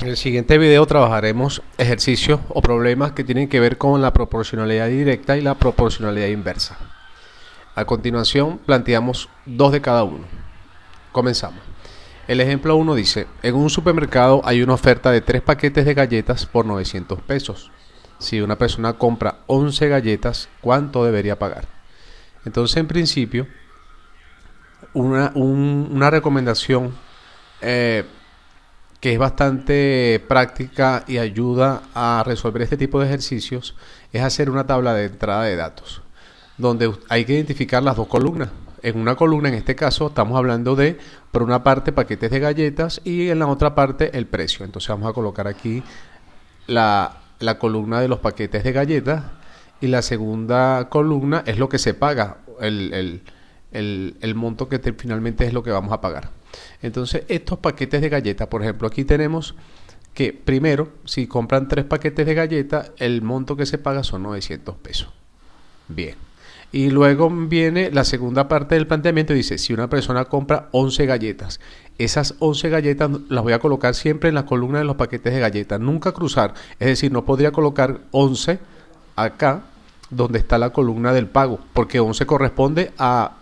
En el siguiente video trabajaremos ejercicios o problemas que tienen que ver con la proporcionalidad directa y la proporcionalidad inversa. A continuación planteamos dos de cada uno. Comenzamos. El ejemplo 1 dice: en un supermercado hay una oferta de 3 paquetes de galletas por 900 pesos. Si una persona compra 11 galletas, ¿cuánto debería pagar? Entonces, en principio, una recomendación que es bastante práctica y ayuda a resolver este tipo de ejercicios es hacer una tabla de entrada de datos, donde hay que identificar las dos columnas. En una columna, en este caso, estamos hablando de, por una parte, paquetes de galletas y en la otra parte, el precio. Entonces vamos a colocar aquí la columna de los paquetes de galletas y la segunda columna es lo que se paga, el monto que finalmente es lo que vamos a pagar. Entonces, estos paquetes de galletas, por ejemplo, aquí tenemos que primero, si compran 3 paquetes de galletas, el monto que se paga son 900 pesos. Bien. Y luego viene la segunda parte del planteamiento y dice: si una persona compra 11 galletas, esas 11 galletas las voy a colocar siempre en la columna de los paquetes de galletas, nunca cruzar. Es decir, no podría colocar 11 acá donde está la columna del pago, porque 11 corresponde a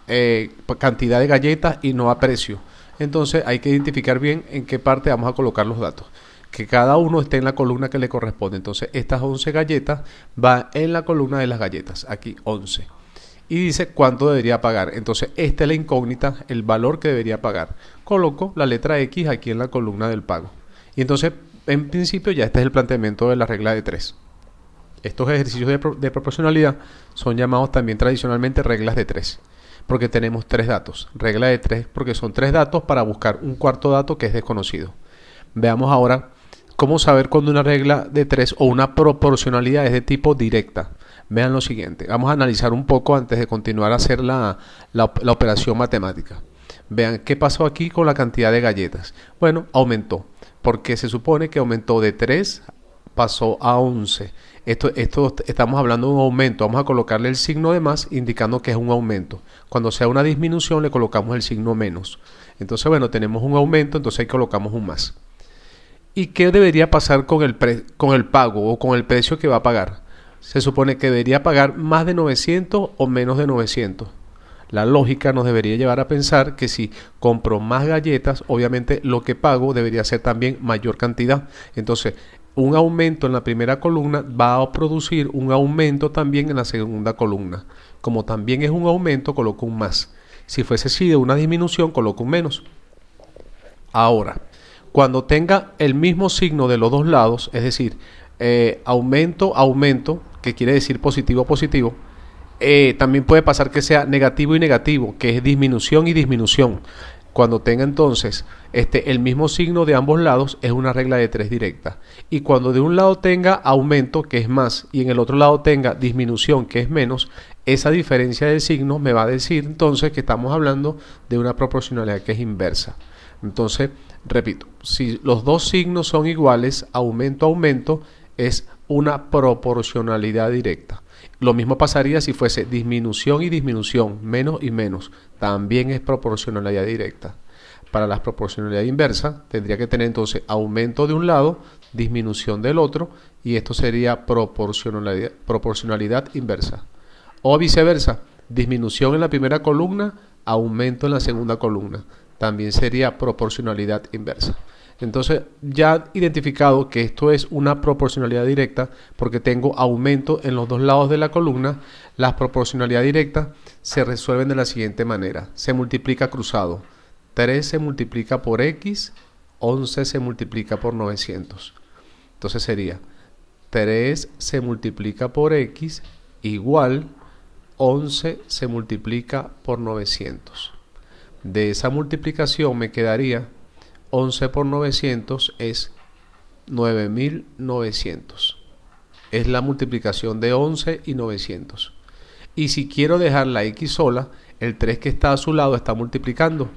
cantidad de galletas y no a precio. Entonces hay que identificar bien en qué parte vamos a colocar los datos, que cada uno esté en la columna que le corresponde. Entonces estas 11 galletas van en la columna de las galletas, aquí 11. Y dice cuánto debería pagar. Entonces esta es la incógnita, el valor que debería pagar. Coloco la letra X aquí en la columna del pago. Y entonces, en principio, ya este es el planteamiento de la regla de 3. Estos ejercicios de proporcionalidad son llamados también tradicionalmente reglas de 3, porque tenemos 3 datos. Regla de 3 porque son 3 datos para buscar un cuarto dato que es desconocido. Veamos ahora cómo saber cuando una regla de 3 o una proporcionalidad es de tipo directa. Vean lo siguiente. Vamos a analizar un poco antes de continuar a hacer la operación matemática. Vean qué pasó aquí con la cantidad de galletas. Bueno, aumentó, porque se supone que aumentó de 3, pasó a 11. Esto estamos hablando de un aumento. Vamos a colocarle el signo de más indicando que es un aumento. Cuando sea una disminución le colocamos el signo menos. Entonces, bueno, tenemos un aumento, entonces ahí colocamos un más. ¿Y qué debería pasar con el pago o con el precio que va a pagar? Se supone que debería pagar más de 900 o menos de 900. La lógica nos debería llevar a pensar que si compro más galletas, obviamente lo que pago debería ser también mayor cantidad. Entonces, un aumento en la primera columna va a producir un aumento también en la segunda columna. Como también es un aumento, coloco un más. Si fuese así de una disminución, coloco un menos. Ahora, cuando tenga el mismo signo de los dos lados, es decir, aumento, aumento, que quiere decir positivo, positivo, también puede pasar que sea negativo y negativo, que es disminución y disminución. Cuando tenga entonces el mismo signo de ambos lados, es una regla de 3 directa. Y cuando de un lado tenga aumento, que es más, y en el otro lado tenga disminución, que es menos, esa diferencia de signos me va a decir entonces que estamos hablando de una proporcionalidad que es inversa. Entonces, repito, si los dos signos son iguales, aumento, aumento, es una proporcionalidad directa. Lo mismo pasaría si fuese disminución y disminución, menos y menos. También es proporcionalidad directa. Para la proporcionalidad inversa, tendría que tener entonces aumento de un lado, disminución del otro, y esto sería proporcionalidad inversa. O viceversa, disminución en la primera columna, aumento en la segunda columna. También sería proporcionalidad inversa. Entonces, ya identificado que esto es una proporcionalidad directa, porque tengo aumento en los dos lados de la columna, las proporcionalidades directas se resuelven de la siguiente manera. Se multiplica cruzado. 3 se multiplica por X, 11 se multiplica por 900. Entonces sería 3 se multiplica por X igual 11 se multiplica por 900. De esa multiplicación me quedaría 11 por 900 es 9900. Es la multiplicación de 11 y 900. Y si quiero dejar la X sola, el 3 que está a su lado está multiplicando.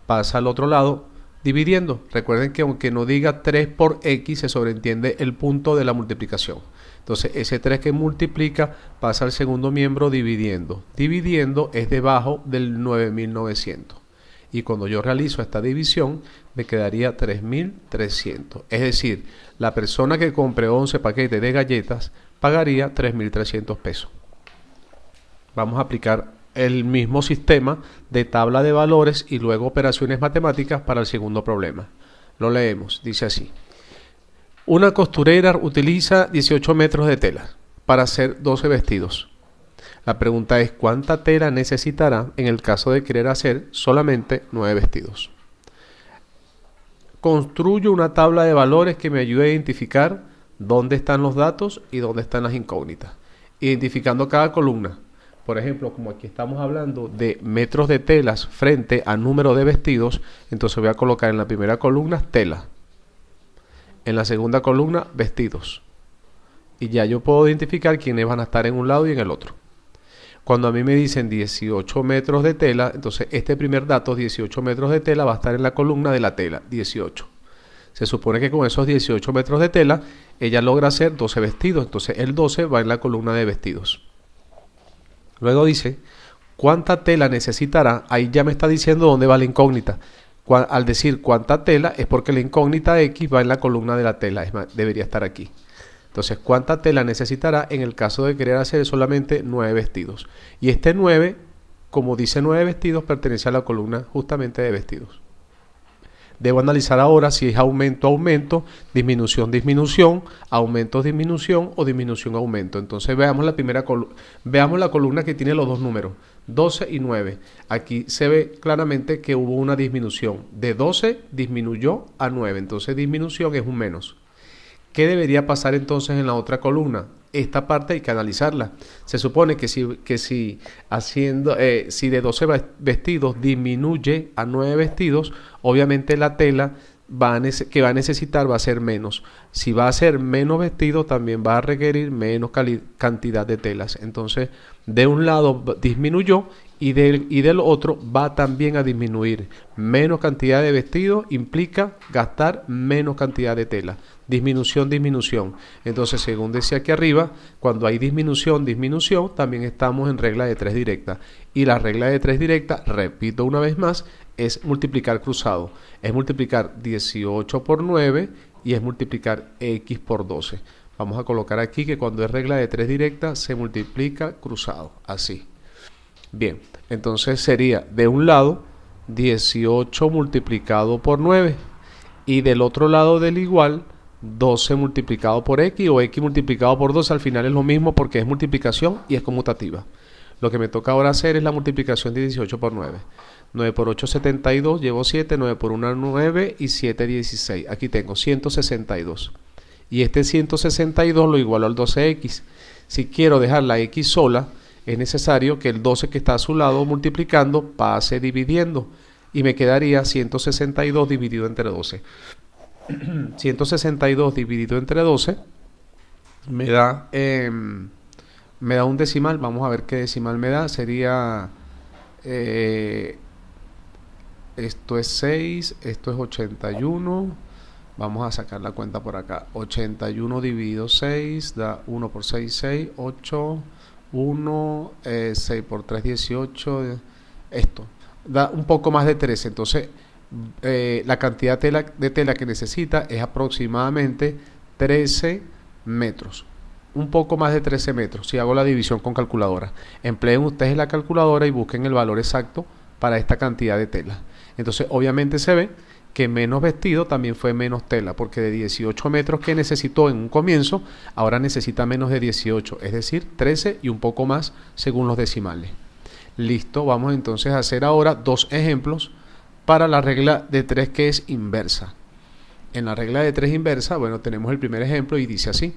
Pasa al otro lado dividiendo. Recuerden que aunque no diga 3 por X, se sobreentiende el punto de la multiplicación. Entonces ese 3 que multiplica pasa al segundo miembro dividiendo. Dividiendo es debajo del 9900. Y cuando yo realizo esta división, me quedaría 3.300. Es decir, la persona que compre 11 paquetes de galletas pagaría 3.300 pesos. Vamos a aplicar el mismo sistema de tabla de valores y luego operaciones matemáticas para el segundo problema. Lo leemos, dice así. Una costurera utiliza 18 metros de tela para hacer 12 vestidos. La pregunta es, ¿cuánta tela necesitará en el caso de querer hacer solamente 9 vestidos? Construyo una tabla de valores que me ayude a identificar dónde están los datos y dónde están las incógnitas, identificando cada columna. Por ejemplo, como aquí estamos hablando de metros de telas frente a número de vestidos, entonces voy a colocar en la primera columna tela, en la segunda columna vestidos, y ya yo puedo identificar quiénes van a estar en un lado y en el otro. Cuando a mí me dicen 18 metros de tela, entonces este primer dato, 18 metros de tela, va a estar en la columna de la tela, 18. Se supone que con esos 18 metros de tela, ella logra hacer 12 vestidos, entonces el 12 va en la columna de vestidos. Luego dice, ¿cuánta tela necesitará? Ahí ya me está diciendo dónde va la incógnita. Al decir cuánta tela es porque la incógnita X va en la columna de la tela, es más, debería estar aquí. Entonces, ¿cuánta tela necesitará en el caso de querer hacer solamente 9 vestidos? Y este 9, como dice 9 vestidos, pertenece a la columna justamente de vestidos. Debo analizar ahora si es aumento, aumento, disminución, disminución, aumento, disminución o disminución, aumento. Entonces veamos la primera veamos la columna que tiene los dos números, 12 y 9. Aquí se ve claramente que hubo una disminución. De 12 disminuyó a 9, entonces disminución es un menos. ¿Qué debería pasar entonces en la otra columna? Esta parte hay que analizarla. Se supone que si de 12 vestidos disminuye a 9 vestidos, obviamente la tela que va a necesitar va a ser menos. Si va a ser menos vestido, también va a requerir menos cantidad de telas. Entonces, de un lado disminuyó y del otro va también a disminuir. Menos cantidad de vestido implica gastar menos cantidad de tela. Disminución, disminución. Entonces, según decía aquí arriba, cuando hay disminución, disminución, también estamos en regla de 3 directa. Y la regla de 3 directa, repito una vez más, es multiplicar cruzado. Es multiplicar 18 por 9 y es multiplicar X por 12. Vamos a colocar aquí que cuando es regla de 3 directa, se multiplica cruzado. Así. Bien, entonces sería de un lado 18 multiplicado por 9 y del otro lado del igual 12 multiplicado por X o X multiplicado por 12, al final es lo mismo porque es multiplicación y es conmutativa. Lo que me toca ahora hacer es la multiplicación de 18 por 9. 9 por 8, 72, llevo 7, 9 por 1, 9 y 7, 16. Aquí tengo 162. Y este 162 lo igualo al 12X. Si quiero dejar la X sola, es necesario que el 12 que está a su lado multiplicando pase dividiendo. Y me quedaría 162 dividido entre 12. 162 dividido entre 12 me da un decimal. Vamos a ver qué decimal me da. Sería esto es 6, esto es 81. Vamos a sacar la cuenta por acá. 81 dividido 6 da 1 por 6, 6, 8, 1, 6 por 3, 18. Esto da un poco más de 13. Entonces la cantidad de tela que necesita es aproximadamente 13 metros. Un poco más de 13 metros si hago la división con calculadora. Empleen ustedes la calculadora y busquen el valor exacto para esta cantidad de tela. Entonces obviamente se ve que menos vestido también fue menos tela, porque de 18 metros que necesitó en un comienzo, ahora necesita menos de 18, es decir, 13 y un poco más según los decimales. Listo, vamos entonces a hacer ahora dos ejemplos para la regla de 3 que es inversa. En la regla de 3 inversa, bueno, tenemos el primer ejemplo y dice así.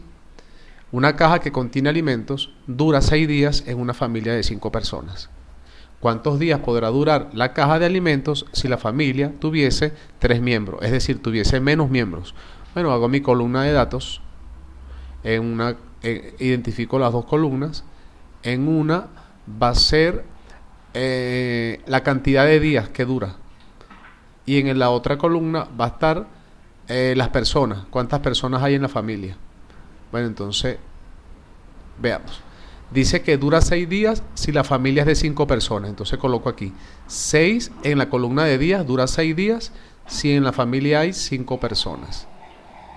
Una caja que contiene alimentos dura 6 días en una familia de 5 personas. ¿Cuántos días podrá durar la caja de alimentos si la familia tuviese 3 miembros? Es decir, tuviese menos miembros. Bueno, hago mi columna de datos. Identifico las dos columnas. En una va a ser la cantidad de días que dura. Y en la otra columna va a estar las personas. ¿Cuántas personas hay en la familia? Bueno, entonces, veamos. Dice que dura 6 días si la familia es de 5 personas. Entonces coloco aquí 6 en la columna de días, dura 6 días si en la familia hay 5 personas.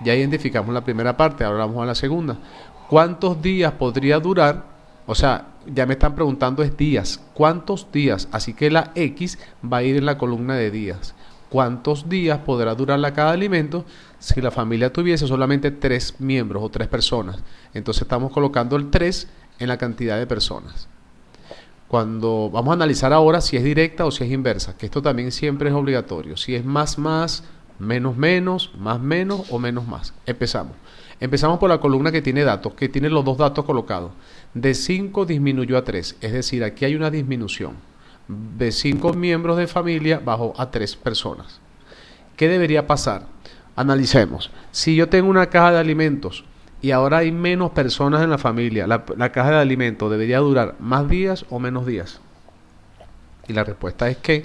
Ya identificamos la primera parte, ahora vamos a la segunda. ¿Cuántos días podría durar? O sea, ya me están preguntando es días. ¿Cuántos días? Así que la X va a ir en la columna de días. ¿Cuántos días podrá durar cada alimento si la familia tuviese solamente 3 miembros o 3 personas? Entonces estamos colocando el 3 en la cantidad de personas. Cuando vamos a analizar ahora si es directa o si es inversa, que esto también siempre es obligatorio. Si es más, menos, más o menos más. Empezamos por la columna que tiene datos, que tiene los dos datos colocados. De 5 disminuyó a 3, es decir, aquí hay una disminución. De 5 miembros de familia bajó a 3 personas. ¿Qué debería pasar? Analicemos. Si yo tengo una caja de alimentos y ahora hay menos personas en la familia, la caja de alimentos debería durar más días o menos días. Y la respuesta es que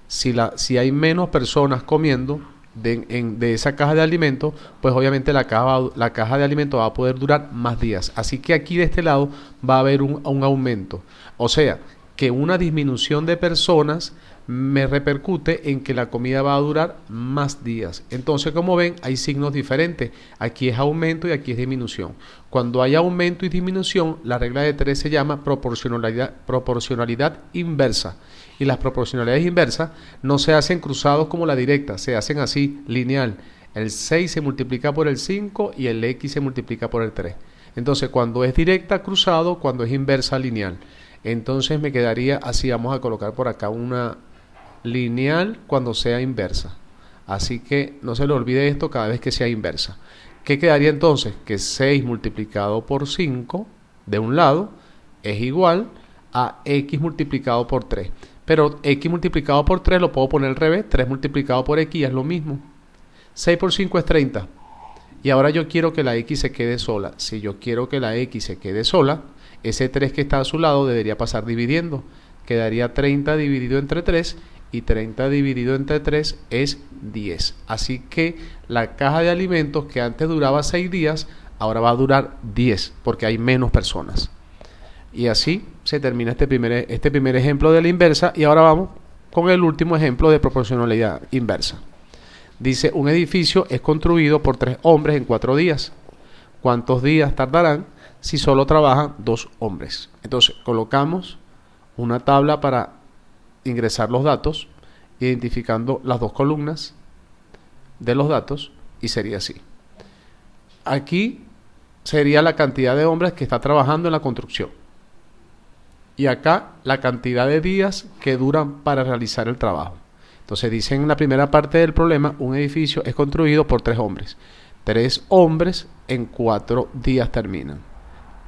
si hay menos personas comiendo de esa caja de alimentos, pues obviamente la caja de alimentos va a poder durar más días. Así que aquí de este lado va a haber un aumento. O sea, que una disminución de personas me repercute en que la comida va a durar más días. Entonces, como ven, hay signos diferentes. Aquí es aumento y aquí es disminución. Cuando hay aumento y disminución, la regla de 3 se llama proporcionalidad inversa. Y las proporcionalidades inversas no se hacen cruzados como la directa, se hacen así, lineal. El 6 se multiplica por el 5 y el X se multiplica por el 3. Entonces, cuando es directa, cruzado, cuando es inversa, lineal. Entonces me quedaría así, vamos a colocar por acá una lineal cuando sea inversa. Así que no se le olvide esto cada vez que sea inversa. ¿Qué quedaría entonces? Que 6 multiplicado por 5 de un lado es igual a X multiplicado por 3. Pero X multiplicado por 3 lo puedo poner al revés. 3 multiplicado por X es lo mismo. 6 por 5 es 30. Y ahora yo quiero que la X se quede sola. Si yo quiero que la X se quede sola, ese 3 que está a su lado debería pasar dividiendo. Quedaría 30 dividido entre 3 y 30 dividido entre 3 es 10. Así que la caja de alimentos que antes duraba 6 días, ahora va a durar 10 porque hay menos personas. Y así se termina este primer ejemplo de la inversa y ahora vamos con el último ejemplo de proporcionalidad inversa. Dice, un edificio es construido por 3 hombres en 4 días. ¿Cuántos días tardarán si solo trabajan 2 hombres? Entonces colocamos una tabla para ingresar los datos, identificando las dos columnas de los datos y sería así. Aquí sería la cantidad de hombres que está trabajando en la construcción. Y acá la cantidad de días que duran para realizar el trabajo. Entonces dice en la primera parte del problema, un edificio es construido por 3 hombres. 3 hombres en 4 días terminan.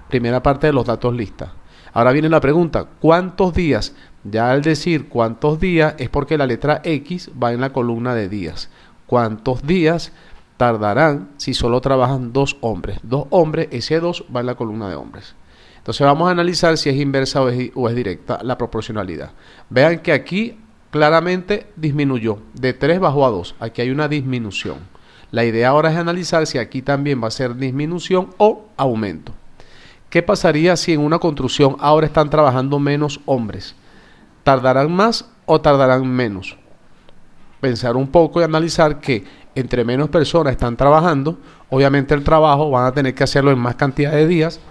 Primera parte de los datos lista. Ahora viene la pregunta, ¿cuántos días? Ya al decir cuántos días es porque la letra X va en la columna de días. ¿Cuántos días tardarán si solo trabajan 2 hombres? 2 hombres, ese 2 va en la columna de hombres. Entonces vamos a analizar si es inversa o es directa la proporcionalidad. Vean que aquí claramente disminuyó. De 3 bajó a 2. Aquí hay una disminución. La idea ahora es analizar si aquí también va a ser disminución o aumento. ¿Qué pasaría si en una construcción ahora están trabajando menos hombres? ¿Tardarán más o tardarán menos? Pensar un poco y analizar que entre menos personas están trabajando, obviamente el trabajo van a tener que hacerlo en más cantidad de días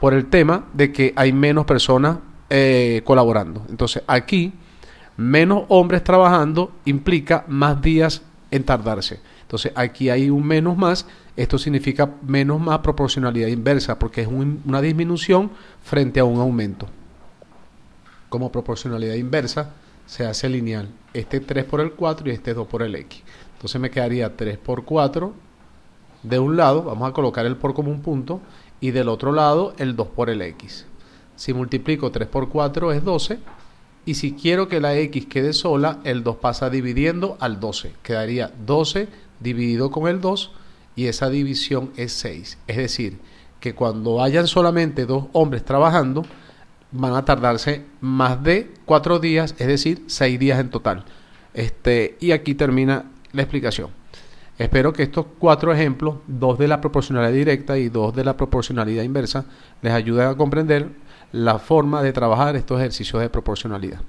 por el tema de que hay menos personas colaborando. Entonces aquí menos hombres trabajando implica más días en tardarse. Entonces aquí hay un menos más, esto significa menos más proporcionalidad inversa porque es una disminución frente a un aumento. Como proporcionalidad inversa se hace lineal, este 3 por el 4 y este 2 por el X. Entonces me quedaría 3 por 4 de un lado, vamos a colocar el por como un punto, y del otro lado el 2 por el X. Si multiplico 3 por 4 es 12, y si quiero que la X quede sola, el 2 pasa dividiendo al 12. Quedaría 12 dividido con el 2, y esa división es 6. Es decir, que cuando hayan solamente 2 hombres trabajando, van a tardarse más de 4 días, es decir, 6 días en total. Y aquí termina la explicación. Espero que estos 4 ejemplos, 2 de la proporcionalidad directa y 2 de la proporcionalidad inversa, les ayuden a comprender la forma de trabajar estos ejercicios de proporcionalidad.